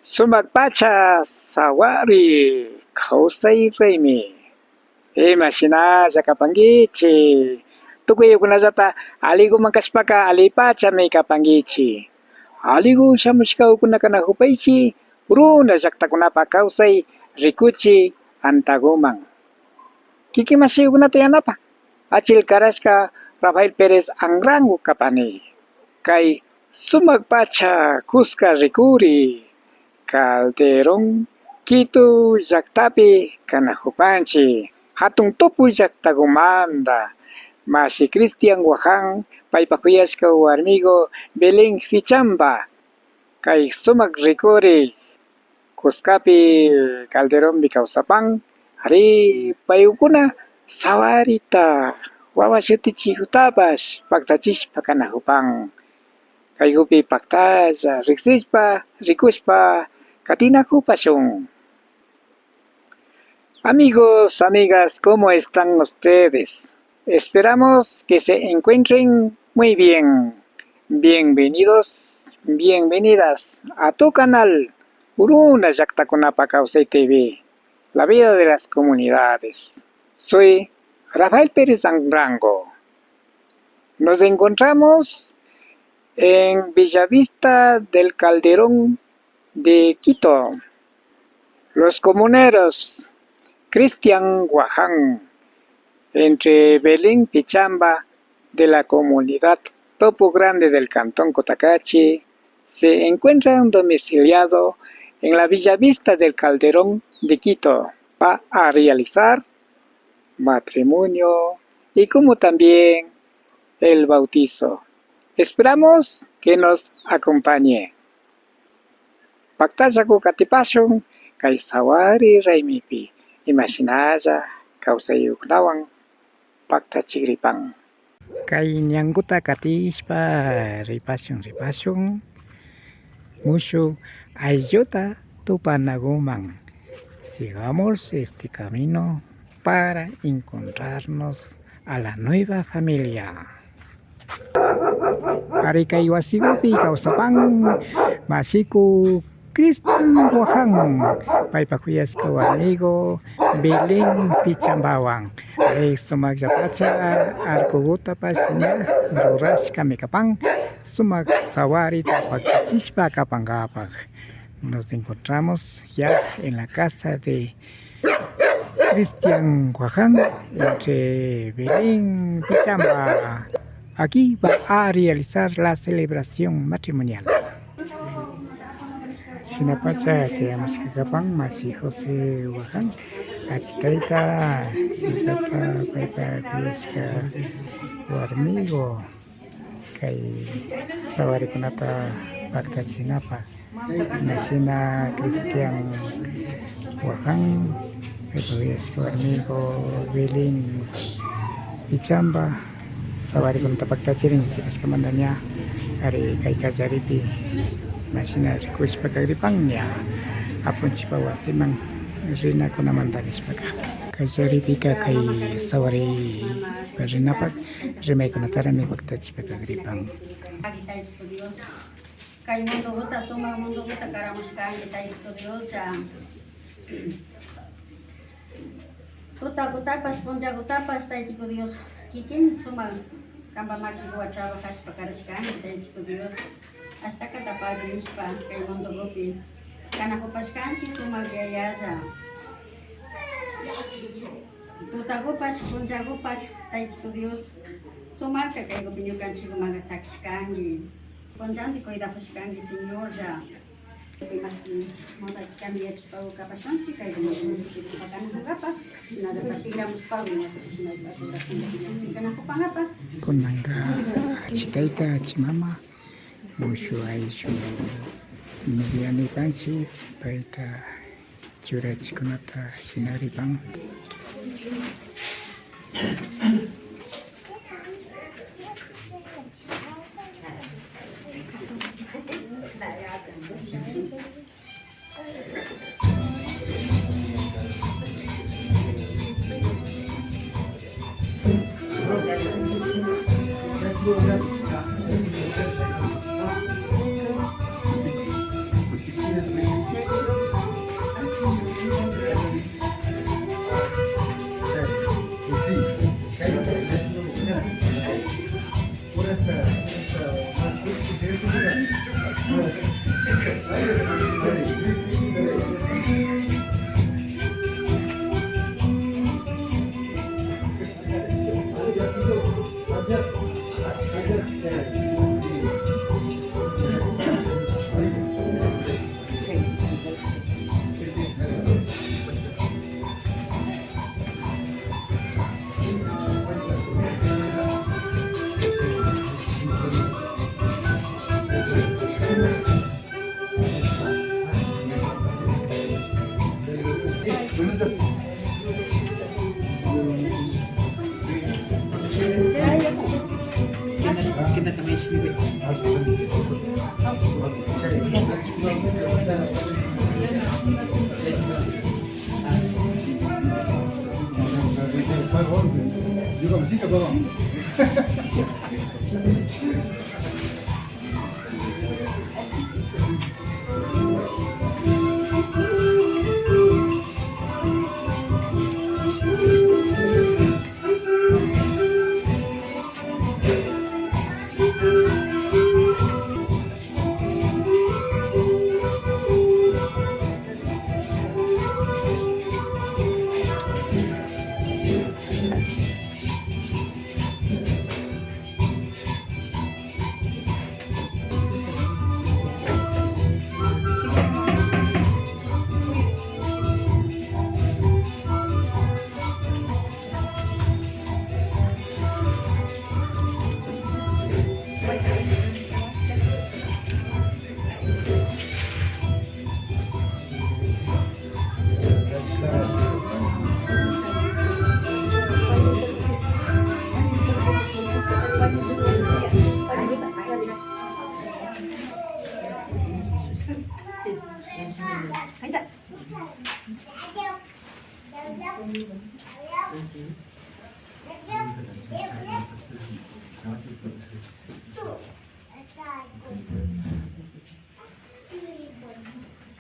Sumak pacha sawari kausay raymi imashina llakapankichi tukuyukunallata aligu mankashpaka alipachami kapankichi aligu shamushka ukunakana hupaychi runa llaktakunapa kawsay rikuchi antagoman kikimashiyukunata yanapak Achil Karashka Rafael Pérez Angrangu kapani kay sumak pacha kuska rikuri Calderón Quito llaktapi kanajupanchi hatun tupu llaktakumanta Masi Cristian Wajan paypa kuyashka warmigo Belén Fichamba kay sumak rikuri kuskapi Calderón kawsapan ari paykuna sawarita wawa shutichikutapash paktachishpa kanajupan kaykupi paktalla riksishpa rikushpa katinakupashun. Amigos, amigas, ¿cómo están ustedes? Esperamos que se encuentren muy bien. Bienvenidos, bienvenidas a tu canal Uruna Llaktakunapa Kawsay TV, la vida de las comunidades. Soy Rafael Pérez Angrango. Nos encontramos en Villavista del Calderón de Quito. Los comuneros Cristian Guaján entre Belén Pichamba de la comunidad Topo Grande del Cantón Cotacachi se encuentran domiciliados en la Villavista del Calderón de Quito para realizar matrimonio y como también el bautizo. Esperamos que nos acompañe. Paktallaku katipashun kay sawari raymipi imashinalla kawsayukunawan paktachikripan. Kay ñankuta katishpa ripashun mushu aylluta tupanakuman. Sigamos este camino para encontrarnos a la nueva familia. Ari kay wasikupi kawsapan masiku Cristian Guaján paypa kuyashka warmigo Belén Pichambawan sumak llapacha arkugutapash rurashkami kapan sumak sawarita paktachishpa kapankapak. Nos encontramos ya en la casa de Cristian Guaján entre Belén Pichamba. Aquí va a realizar la celebración matrimonial. Sinapacha chayamos kakapan Masi José Guaján achitaita sisapa paypa kuyashka warmigo kay sawarikunata paktachinapa Mashina Cristian Guaján paypa kuyashka warmigo Belén Pichamba sawarikunata paktachirin chikashkamantanya ari kay kallaripi Mashina rikushpa kagripanya apunchikpa wasiman rinakunamanta nishpaka kallaripika kay sawari rinapak rimaykunatarami paktachishpa kagripan. Kay munduta sumak munduta karamushkanki Tayto Dios tutakutapash punchakutapash Tayto Dios kikin sumak kampamaki trabajashpa karashkanki Tayto Dios hasta katapadrishpa kay mundupi kanakupashkanchik sumak yayalla tutakupash punchakupash Tayto Dios sumakta kaykupi ñukanchikkunaqa sakishkanki Ponjanti cuidapushkanki Señor ya maski montaykami yachishpaku kapashunchik kaykunaqa pakanakapa nada tigramushpa kanakupangapa Kunanga achitayta achimama mushu ayllu medianipanchik payta churachikunata shinaripan. 이거 진짜 봐봐.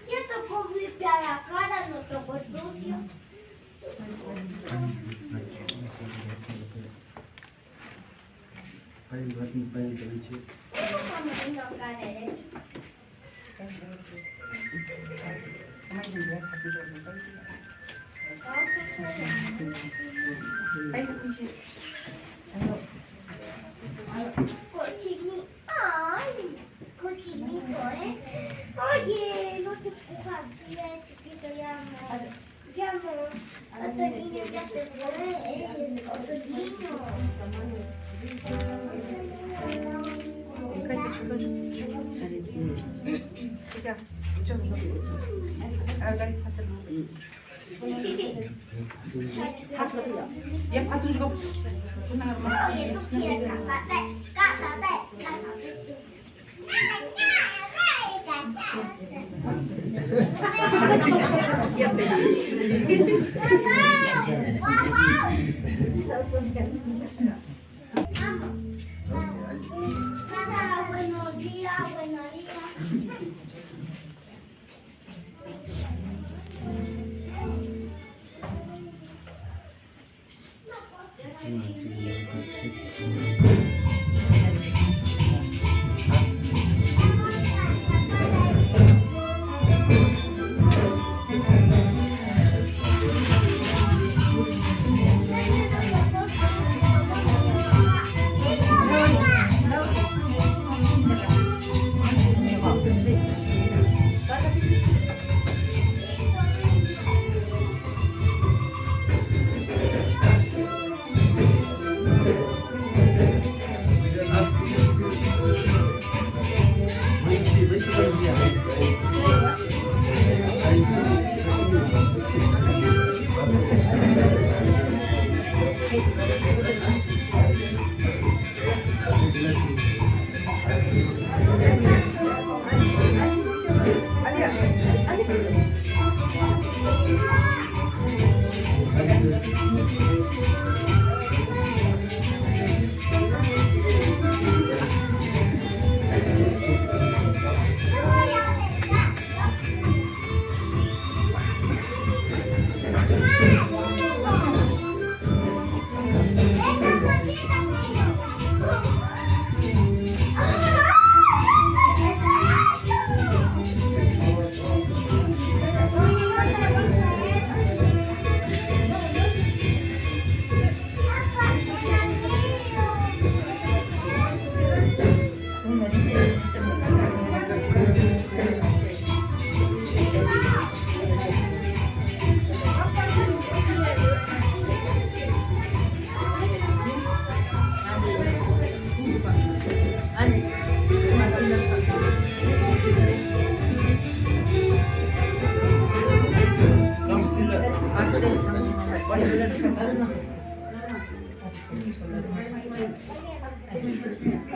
Yo te puedo limpiar la cara, no te puedo sucio. ¿Cómo me acá derecho? Cochinito, ay, cochinito, ¿eh? Oye, no te empujas bien, chiquito, ya amor, otro niño ya te fue, otro niño. 얘밥 주고 Oye, tú quieres casarte, cásate. Buenos días, buenos días.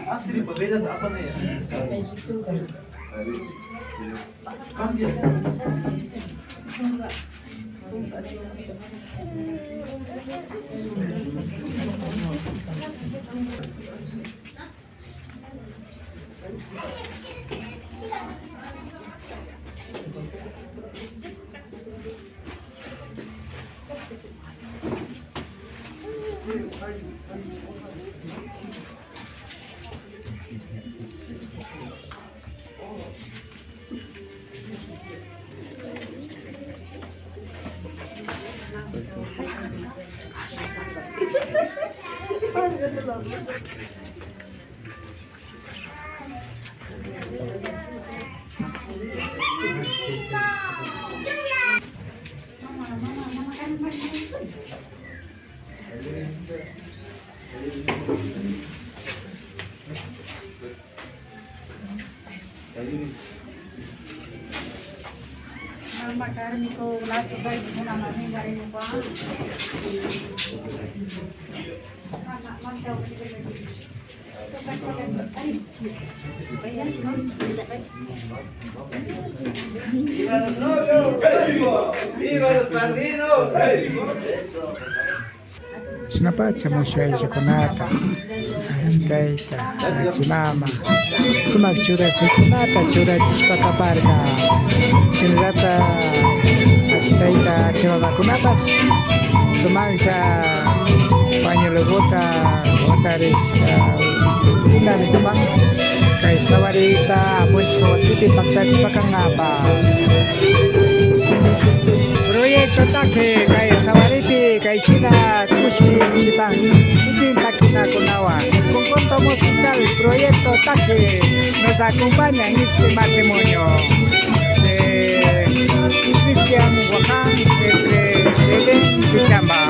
Asli pa berat apa na yan? Kambiya. Makanan ko lahat guys mo na namin garin ko. Tunapata mwisho wa chokonata achitaita achimama sumakichura kukunata chura chishpaka parka shinrata achitaita achimama kunata sumaksha pañuelo gota resca una mitumang kay sawarita apunch ko siti pakta chishpaka ngapa proyecto take kay sawariti kay sina kushi sitang itin takina kunawa con conto musical proyecto take nos acompaña en este matrimonio de Cristian Guaján entre Belén y Chamba.